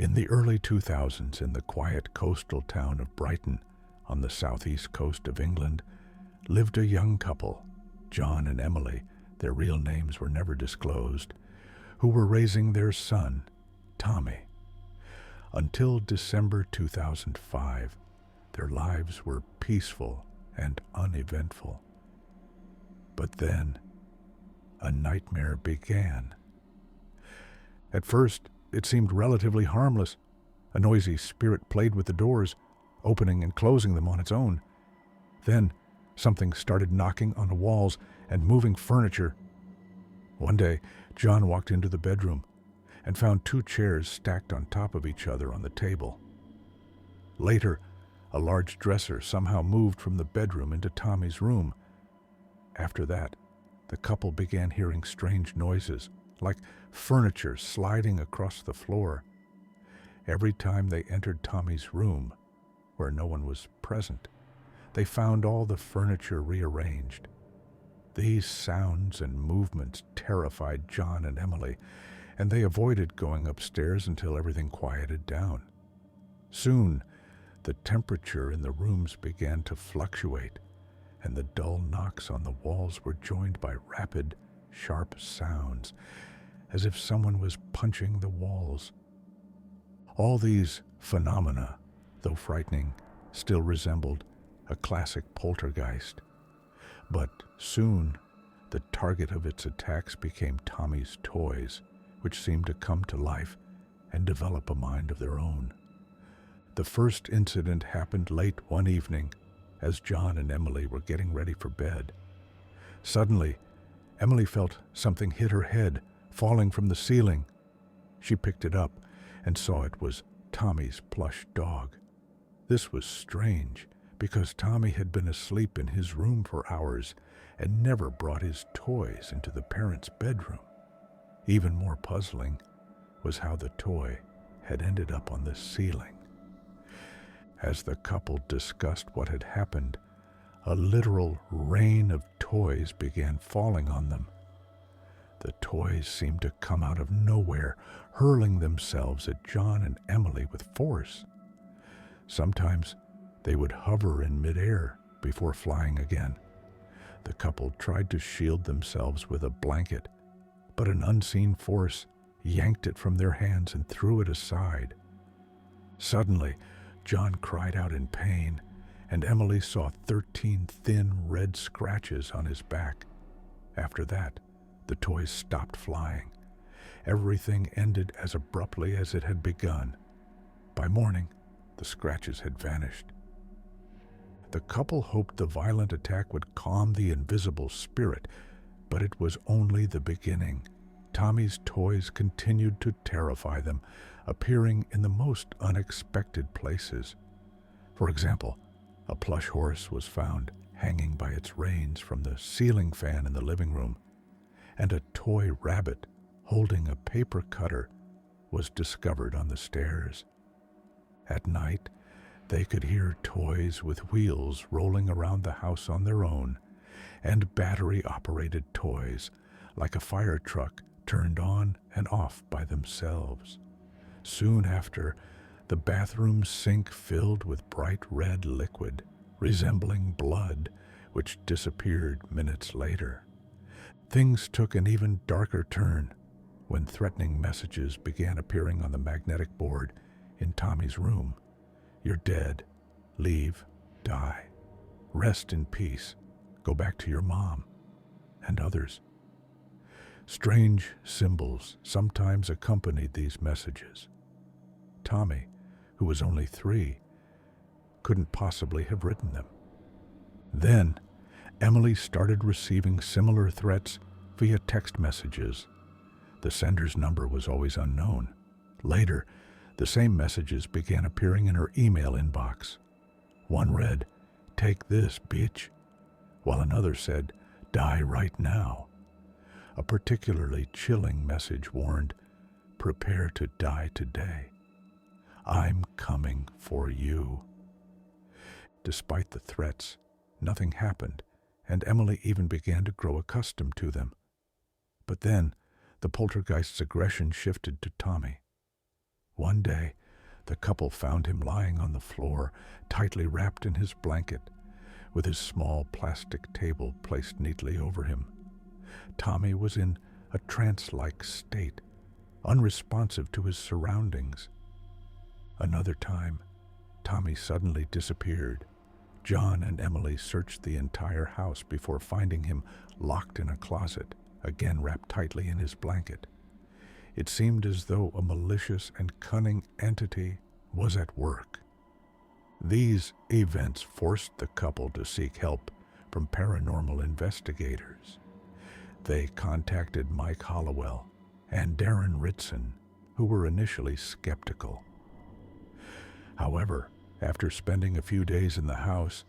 In the early 2000s, in the quiet coastal town of Brighton, on the southeast coast of England, lived a young couple, John and Emily, their real names were never disclosed, who were raising their son, Tommy. Until December 2005, their lives were peaceful and uneventful. But then, a nightmare began. At first, it seemed relatively harmless. A noisy spirit played with the doors, opening and closing them on its own. Then, something started knocking on the walls and moving furniture. One day, John walked into the bedroom and found 2 chairs stacked on top of each other on the table. Later, a large dresser somehow moved from the bedroom into Tommy's room. After that, the couple began hearing strange noises, like furniture sliding across the floor. Every time they entered Tommy's room, where no one was present, they found all the furniture rearranged. These sounds and movements terrified John and Emily, and they avoided going upstairs until everything quieted down. Soon, the temperature in the rooms began to fluctuate, and the dull knocks on the walls were joined by rapid, sharp sounds, as if someone was punching the walls. All these phenomena, though frightening, still resembled a classic poltergeist. But soon, the target of its attacks became Tommy's toys, which seemed to come to life and develop a mind of their own. The first incident happened late one evening, as John and Emily were getting ready for bed. Suddenly, Emily felt something hit her head, falling from the ceiling. She picked it up and saw it was Tommy's plush dog. This was strange, because Tommy had been asleep in his room for hours and never brought his toys into the parents' bedroom. Even more puzzling was how the toy had ended up on the ceiling. As the couple discussed what had happened, a literal rain of toys began falling on them. The toys seemed to come out of nowhere, hurling themselves at John and Emily with force. Sometimes they would hover in midair before flying again. The couple tried to shield themselves with a blanket, but an unseen force yanked it from their hands and threw it aside. Suddenly, John cried out in pain, and Emily saw 13 thin red scratches on his back. After that, the toys stopped flying. Everything ended as abruptly as it had begun. By morning, the scratches had vanished. The couple hoped the violent attack would calm the invisible spirit, but it was only the beginning. Tommy's toys continued to terrify them, appearing in the most unexpected places. For example, a plush horse was found hanging by its reins from the ceiling fan in the living room, and a toy rabbit holding a paper cutter was discovered on the stairs. At night, they could hear toys with wheels rolling around the house on their own, and battery-operated toys, like a fire truck, turned on and off by themselves. Soon after, the bathroom sink filled with bright red liquid, resembling blood, which disappeared minutes later. Things took an even darker turn when threatening messages began appearing on the magnetic board in Tommy's room. "You're dead. Leave. Die. Rest in peace. Go back to your mom," and others. Strange symbols sometimes accompanied these messages. Tommy, who was only 3, couldn't possibly have written them. Then, Emily started receiving similar threats via text messages. The sender's number was always unknown. Later, the same messages began appearing in her email inbox. One read, "Take this, bitch," while another said, "Die right now." A particularly chilling message warned, "Prepare to die today. I'm coming for you." Despite the threats, nothing happened, and Emily even began to grow accustomed to them. But then, the poltergeist's aggression shifted to Tommy. One day, the couple found him lying on the floor, tightly wrapped in his blanket, with his small plastic table placed neatly over him. Tommy was in a trance-like state, unresponsive to his surroundings. Another time, Tommy suddenly disappeared. John and Emily searched the entire house before finding him locked in a closet, again wrapped tightly in his blanket. It seemed as though a malicious and cunning entity was at work. These events forced the couple to seek help from paranormal investigators. They contacted Mike Hollowell and Darren Ritson, who were initially skeptical. However, after spending a few days in the house,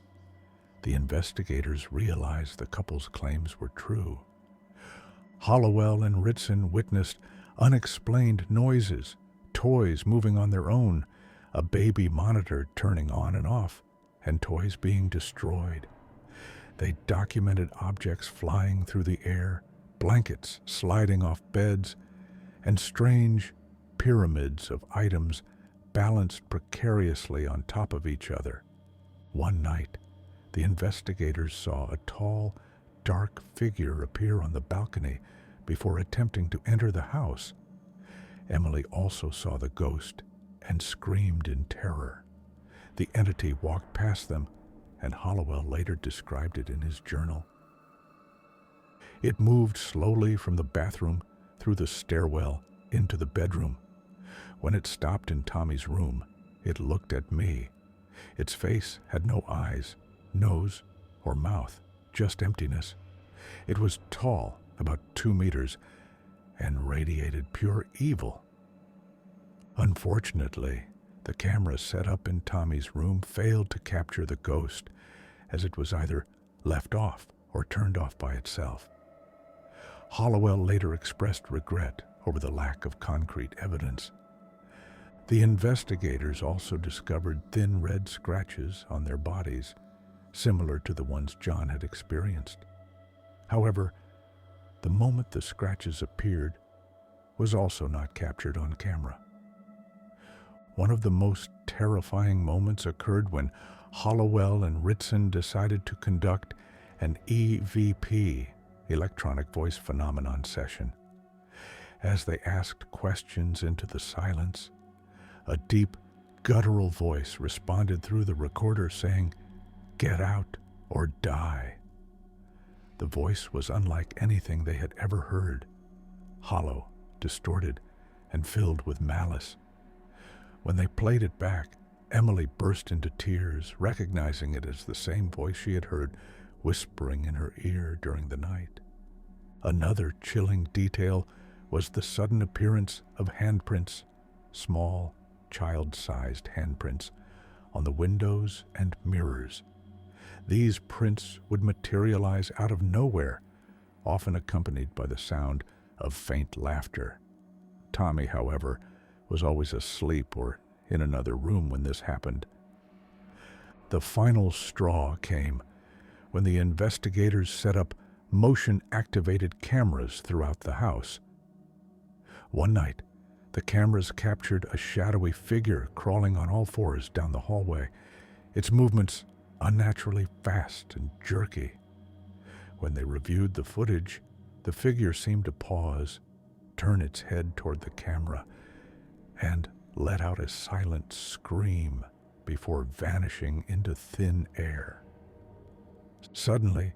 the investigators realized the couple's claims were true. Hollowell and Ritson witnessed unexplained noises, toys moving on their own, a baby monitor turning on and off, and toys being destroyed. They documented objects flying through the air, blankets sliding off beds, and strange pyramids of items balanced precariously on top of each other. One night, the investigators saw a tall, dark figure appear on the balcony before attempting to enter the house. Emily also saw the ghost and screamed in terror. The entity walked past them, and Hollowell later described it in his journal. It moved slowly from the bathroom through the stairwell into the bedroom. When it stopped in Tommy's room, it looked at me. Its face had no eyes, nose, or mouth, just emptiness. It was tall, about 2 meters, and radiated pure evil. Unfortunately, the camera set up in Tommy's room failed to capture the ghost, as it was either left off or turned off by itself. Hollowell later expressed regret over the lack of concrete evidence. The investigators also discovered thin red scratches on their bodies, similar to the ones John had experienced. However, the moment the scratches appeared was also not captured on camera. One of the most terrifying moments occurred when Hollowell and Ritson decided to conduct an EVP, electronic voice phenomenon session. As they asked questions into the silence, a deep, guttural voice responded through the recorder saying, "Get out or die." The voice was unlike anything they had ever heard, hollow, distorted, and filled with malice. When they played it back, Emily burst into tears, recognizing it as the same voice she had heard whispering in her ear during the night. Another chilling detail was the sudden appearance of handprints, small, child-sized handprints, on the windows and mirrors. These prints would materialize out of nowhere, often accompanied by the sound of faint laughter. Tommy, however, was always asleep or in another room when this happened. The final straw came when the investigators set up motion-activated cameras throughout the house. One night, the cameras captured a shadowy figure crawling on all fours down the hallway, its movements unnaturally fast and jerky. When they reviewed the footage, the figure seemed to pause, turn its head toward the camera, and let out a silent scream before vanishing into thin air. Suddenly,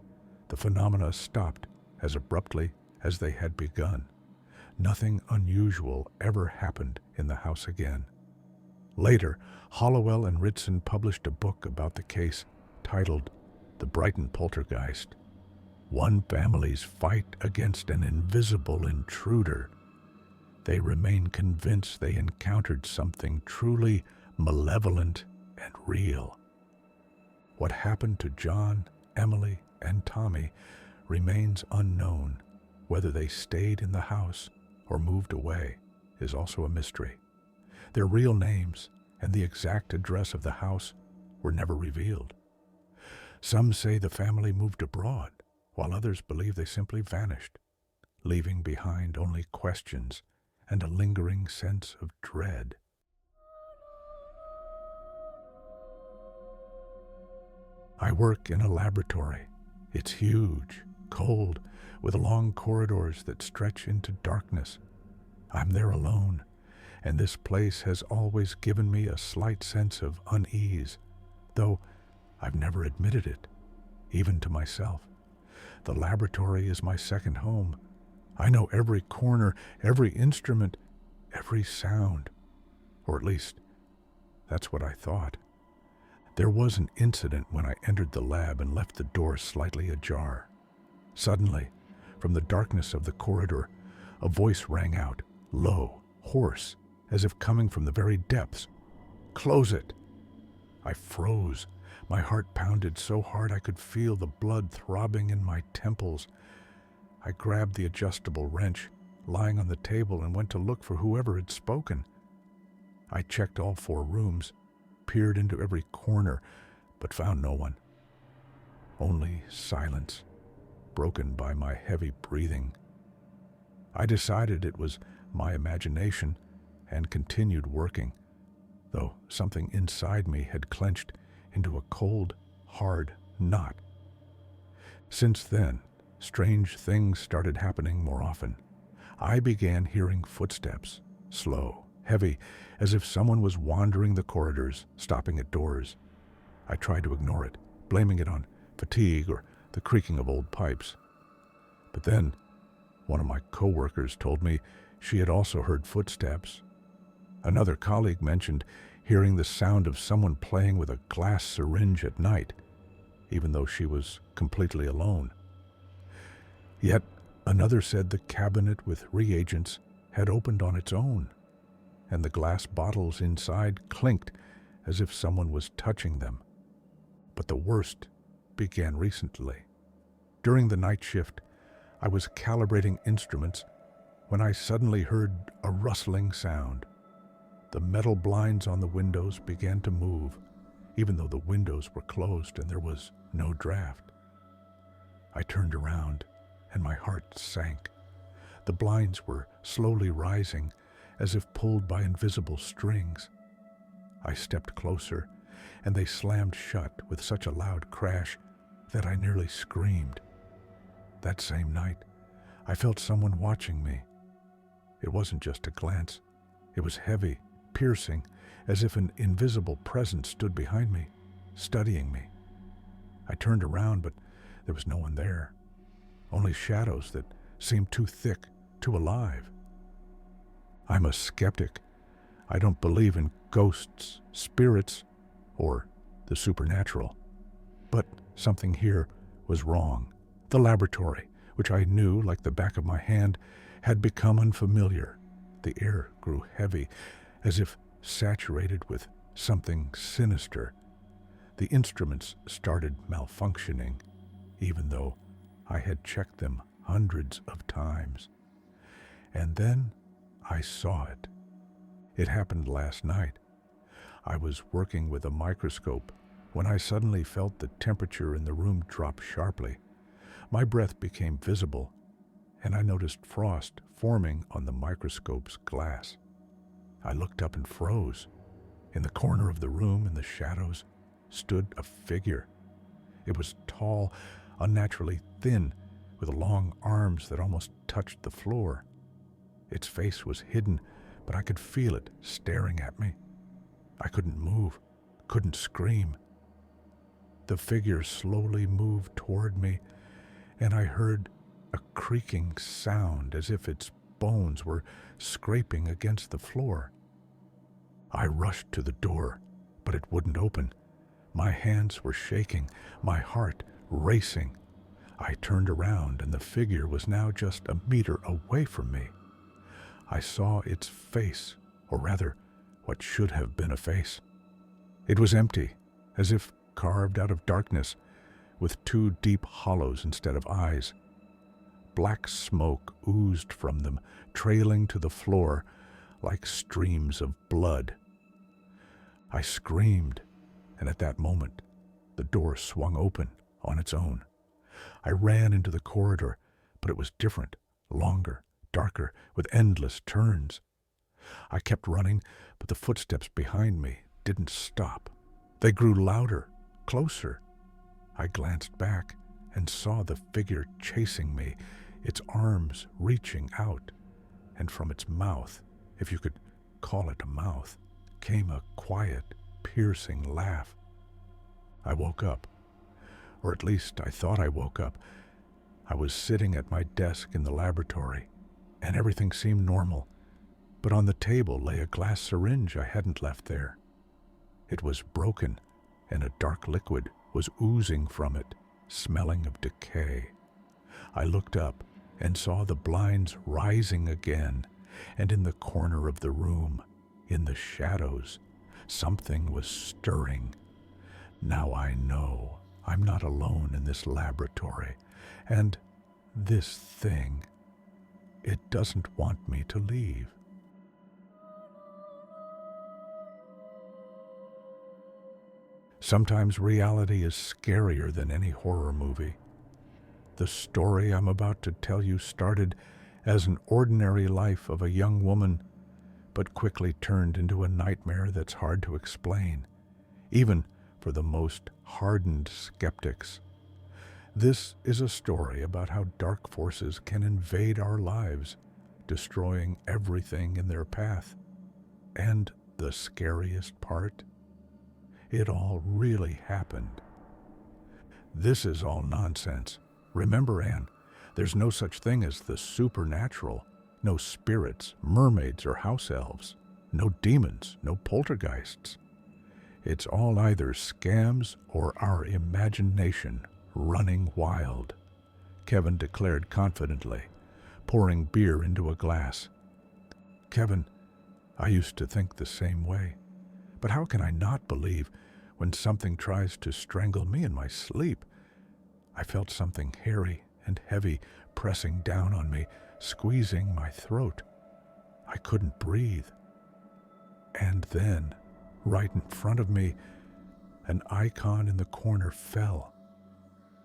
the phenomena stopped as abruptly as they had begun. Nothing unusual ever happened in the house again. Later, Hollowell and Ritson published a book about the case titled The Brighton Poltergeist: One Family's Fight Against an Invisible Intruder. They remain convinced they encountered something truly malevolent and real. What happened to John, Emily, and Tommy remains unknown. Whether they stayed in the house or moved away is also a mystery. Their real names and the exact address of the house were never revealed. Some say the family moved abroad, while others believe they simply vanished, leaving behind only questions and a lingering sense of dread. I work in a laboratory. It's huge, cold, with long corridors that stretch into darkness. I'm there alone, and this place has always given me a slight sense of unease, though I've never admitted it, even to myself. The laboratory is my second home. I know every corner, every instrument, every sound, or at least that's what I thought. There was an incident when I entered the lab and left the door slightly ajar. Suddenly, from the darkness of the corridor, a voice rang out, low, hoarse, as if coming from the very depths. "Close it!" I froze. My heart pounded so hard I could feel the blood throbbing in my temples. I grabbed the adjustable wrench lying on the table and went to look for whoever had spoken. I checked all 4 rooms, peered into every corner, but found no one. Only silence, broken by my heavy breathing. I decided it was my imagination and continued working, though something inside me had clenched into a cold, hard knot. Since then, strange things started happening more often. I began hearing footsteps, slow, heavy, as if someone was wandering the corridors, stopping at doors. I tried to ignore it, blaming it on fatigue or the creaking of old pipes. But then, one of my coworkers told me she had also heard footsteps. Another colleague mentioned hearing the sound of someone playing with a glass syringe at night, even though she was completely alone. Yet another said the cabinet with reagents had opened on its own, and the glass bottles inside clinked as if someone was touching them. But the worst began recently. During the night shift, I was calibrating instruments when I suddenly heard a rustling sound. The metal blinds on the windows began to move, even though the windows were closed and there was no draft. I turned around and my heart sank. The blinds were slowly rising, as if pulled by invisible strings. I stepped closer, and they slammed shut with such a loud crash that I nearly screamed. That same night, I felt someone watching me. It wasn't just a glance. It was heavy, piercing, as if an invisible presence stood behind me, studying me. I turned around, but there was no one there. Only shadows that seemed too thick, too alive. I'm a skeptic. I don't believe in ghosts, spirits, or the supernatural. But something here was wrong. The laboratory, which I knew like the back of my hand, had become unfamiliar. The air grew heavy, as if saturated with something sinister. The instruments started malfunctioning, even though I had checked them hundreds of times. And then I saw it. It happened last night. I was working with a microscope when I suddenly felt the temperature in the room drop sharply. My breath became visible, and I noticed frost forming on the microscope's glass. I looked up and froze. In the corner of the room, in the shadows, stood a figure. It was tall, unnaturally thin, with long arms that almost touched the floor. Its face was hidden, but I could feel it staring at me. I couldn't move, couldn't scream. The figure slowly moved toward me, and I heard a creaking sound as if its bones were scraping against the floor. I rushed to the door, but it wouldn't open. My hands were shaking, my heart racing. I turned around, and the figure was now just a meter away from me. I saw its face, or rather, what should have been a face. It was empty, as if carved out of darkness, with 2 deep hollows instead of eyes. Black smoke oozed from them, trailing to the floor like streams of blood. I screamed, and at that moment, the door swung open on its own. I ran into the corridor, but it was different, longer, darker, with endless turns. I kept running, but the footsteps behind me didn't stop. They grew louder, closer. I glanced back and saw the figure chasing me, its arms reaching out, and from its mouth, if you could call it a mouth, came a quiet, piercing laugh. I woke up, or at least I thought I woke up. I was sitting at my desk in the laboratory, and everything seemed normal, but on the table lay a glass syringe I hadn't left there. It was broken, and a dark liquid was oozing from it, smelling of decay. I looked up and saw the blinds rising again, and in the corner of the room, in the shadows, something was stirring. Now I know I'm not alone in this laboratory, and this thing, it doesn't want me to leave. Sometimes reality is scarier than any horror movie. The story I'm about to tell you started as an ordinary life of a young woman, but quickly turned into a nightmare that's hard to explain, even for the most hardened skeptics. This is a story about how dark forces can invade our lives, destroying everything in their path. And the scariest part? It all really happened. This is all nonsense. Remember, Anne, there's no such thing as the supernatural. No spirits, mermaids, or house elves. No demons, no poltergeists. It's all either scams or our imagination running wild, Kevin declared confidently, pouring beer into a glass. Kevin, I used to think the same way. But how can I not believe when something tries to strangle me in my sleep? I felt something hairy and heavy pressing down on me, squeezing my throat. I couldn't breathe. And then, right in front of me, an icon in the corner fell.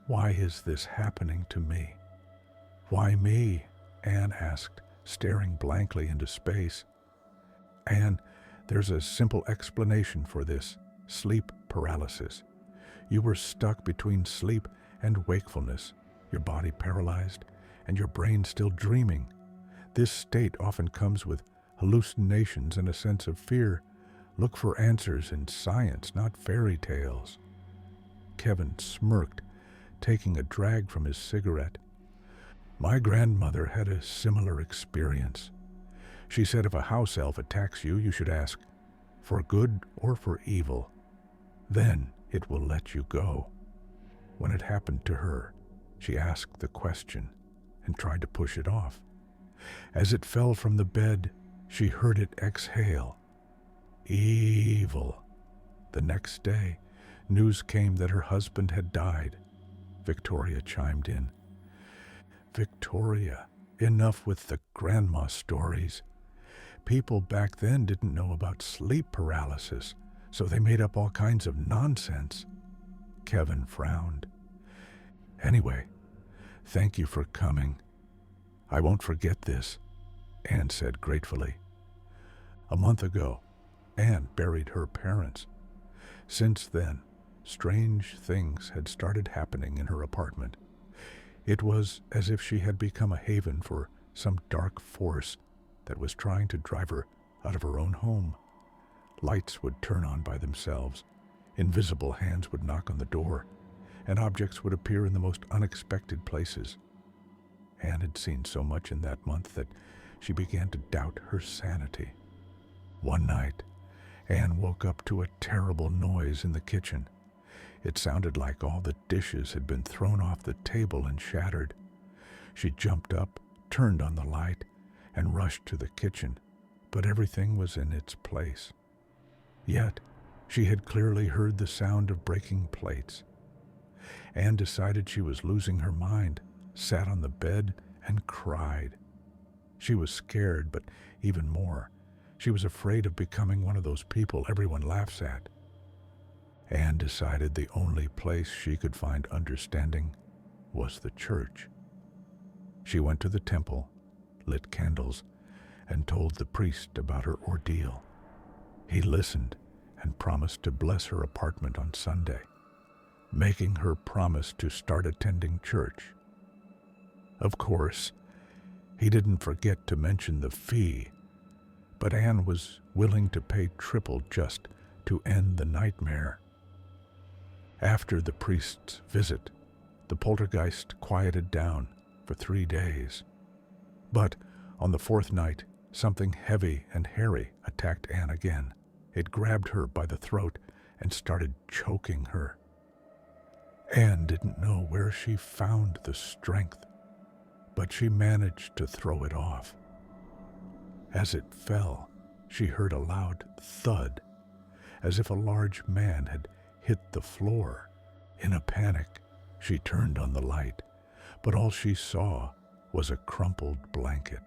Why is this happening to me? Why me? Anne asked, staring blankly into space. Anne, there's a simple explanation for this: sleep paralysis. You were stuck between sleep and wakefulness, your body paralyzed, and your brain still dreaming. This state often comes with hallucinations and a sense of fear. Look for answers in science, not fairy tales. Kevin smirked, taking a drag from his cigarette. My grandmother had a similar experience. She said if a house elf attacks you, you should ask, for good or for evil. Then it will let you go. When it happened to her, she asked the question and tried to push it off. As it fell from the bed, she heard it exhale. Evil. The next day, news came that her husband had died. Victoria chimed in. Victoria, enough with the grandma stories. People back then didn't know about sleep paralysis, so they made up all kinds of nonsense. Kevin frowned. Anyway, thank you for coming. I won't forget this, Anne said gratefully. A month ago, Anne buried her parents. Since then, strange things had started happening in her apartment. It was as if she had become a haven for some dark force that was trying to drive her out of her own home. Lights would turn on by themselves, invisible hands would knock on the door, and objects would appear in the most unexpected places. Anne had seen so much in that month that she began to doubt her sanity. One night, Anne woke up to a terrible noise in the kitchen. It sounded like all the dishes had been thrown off the table and shattered. She jumped up, turned on the light, and rushed to the kitchen, but everything was in its place. Yet, she had clearly heard the sound of breaking plates. Anne decided she was losing her mind, sat on the bed, and cried. She was scared, but even more, she was afraid of becoming one of those people everyone laughs at. Anne decided the only place she could find understanding was the church. She went to the temple, lit candles, and told the priest about her ordeal. He listened and promised to bless her apartment on Sunday. making her promise to start attending church. Of course, he didn't forget to mention the fee, but Anne was willing to pay triple just to end the nightmare. After the priest's visit, the poltergeist quieted down for 3 days. But on the 4th night, something heavy and hairy attacked Anne again. It grabbed her by the throat and started choking her. Anne didn't know where she found the strength, but she managed to throw it off. As it fell, she heard a loud thud, as if a large man had hit the floor. In a panic, she turned on the light, but all she saw was a crumpled blanket.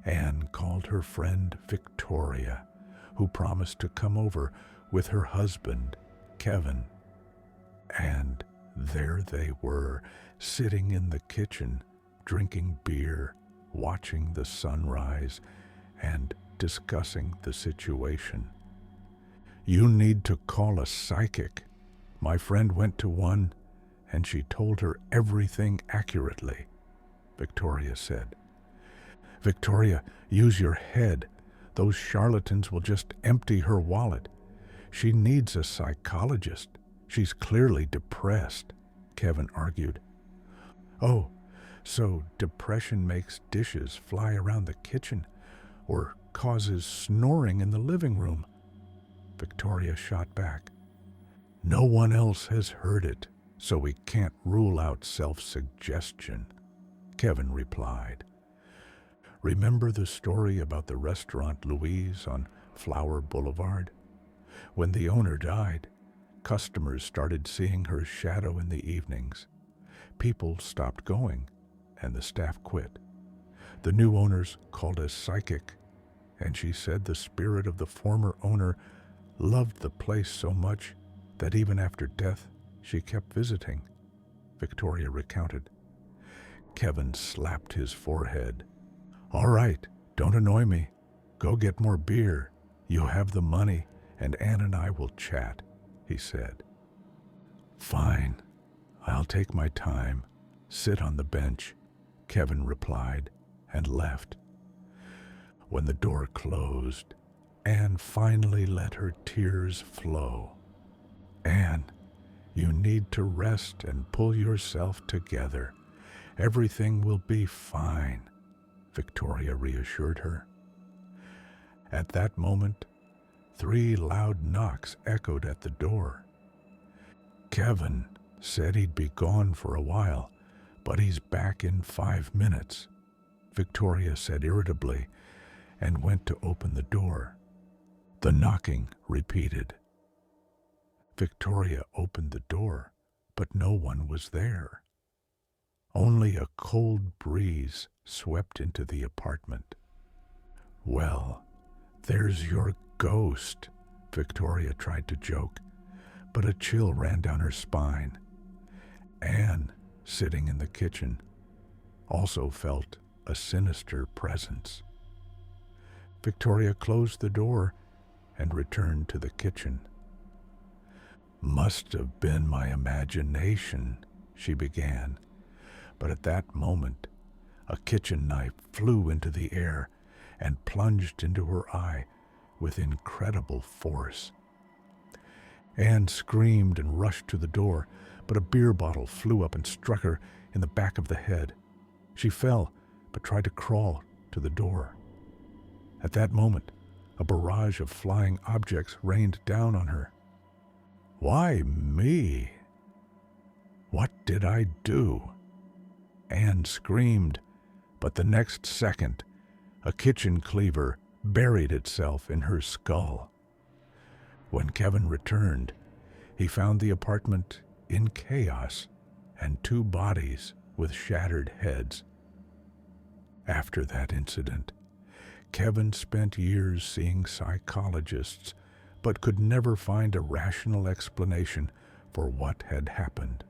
Anne called her friend Victoria, who promised to come over with her husband, Kevin. And there they were, sitting in the kitchen, drinking beer, watching the sunrise, and discussing the situation. "You need to call a psychic. My friend went to one, and she told her everything accurately," Victoria said. "Victoria, use your head. Those charlatans will just empty her wallet. She needs a psychologist. She's clearly depressed," Kevin argued. "Oh, so depression makes dishes fly around the kitchen or causes snoring in the living room?" Victoria shot back. "No one else has heard it, so we can't rule out self-suggestion," Kevin replied. "Remember the story about the restaurant Louise on Flower Boulevard? When the owner died, customers started seeing her shadow in the evenings. People stopped going, and the staff quit. The new owners called a psychic, and she said the spirit of the former owner loved the place so much that even after death, she kept visiting," Victoria recounted. Kevin slapped his forehead. "All right, don't annoy me. Go get more beer. You have the money, and Anne and I will chat," he said. "Fine, I'll take my time. Sit on the bench," Kevin replied, and left. When the door closed, Anne finally let her tears flow. "Anne, you need to rest and pull yourself together. Everything will be fine," Victoria reassured her. At that moment, 3 loud knocks echoed at the door. "Kevin said he'd be gone for a while, but he's back in 5 minutes," Victoria said irritably, and went to open the door. The knocking repeated. Victoria opened the door, but no one was there. Only a cold breeze swept into the apartment. "Well, there's your ghost," Victoria tried to joke, but a chill ran down her spine. Anne, sitting in the kitchen, also felt a sinister presence. Victoria closed the door and returned to the kitchen. "Must have been my imagination," she began, but at that moment, a kitchen knife flew into the air and plunged into her eye with incredible force. Anne screamed and rushed to the door, but a beer bottle flew up and struck her in the back of the head. She fell, but tried to crawl to the door. At that moment, a barrage of flying objects rained down on her. "Why me? What did I do?" Anne screamed, but the next second, a kitchen cleaver buried itself in her skull. When Kevin returned, he found the apartment in chaos and 2 bodies with shattered heads. After that incident, Kevin spent years seeing psychologists, but could never find a rational explanation for what had happened.